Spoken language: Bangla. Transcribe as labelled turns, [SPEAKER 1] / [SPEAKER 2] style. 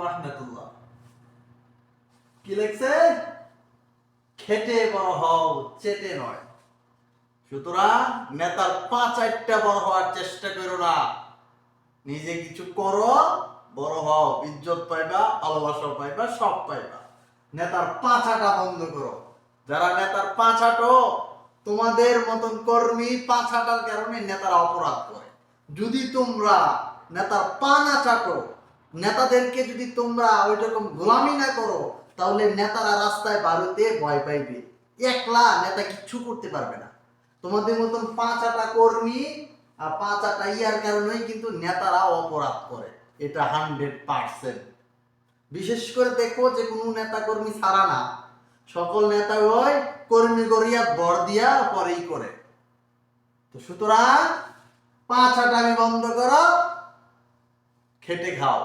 [SPEAKER 1] রাহমাতুল্লাহ। কি লেখছে? খেটে বড় হও, চেটে নয়। সুতরাং নেতার 5-8টা বড় হওয়ার চেষ্টা করো না, নিজে কিছু করো, বড় হও, ইজ্জত পাইবা, ভালোবাসা পাইবা, সব পাইবা। নেতার পাছাটা বন্ধ করো। যারা নেতার পাছাটো, তোমাদের মতন কর্মী পাছাটার কারণে নেতারা অপরাধ করে। যদি তোমরা নেতার পা না চাটো, নেতাদেরকে যদি তোমরা ওই রকম গোলামি না করো, তাহলে নেতারা রাস্তায় বাড়িতে ভয় পাইবে। একলা নেতা কিচ্ছু করতে পারবে না। তোমাদের মতন পাঁচাটা কর্মী আর পাঁচাটা ইয়ার কারণেই কিন্তু নেতারা অপরাধ করে, এটা 100%। বিশেষ করে দেখো যে কোনো নেতা কর্মী ছাড়া না, সকল নেতা ওই কর্মী করিয়া বর দিয়া পরেই করে। তো সুতরাং পাঁচাটা আমি বন্ধ করো, খেটে খাও।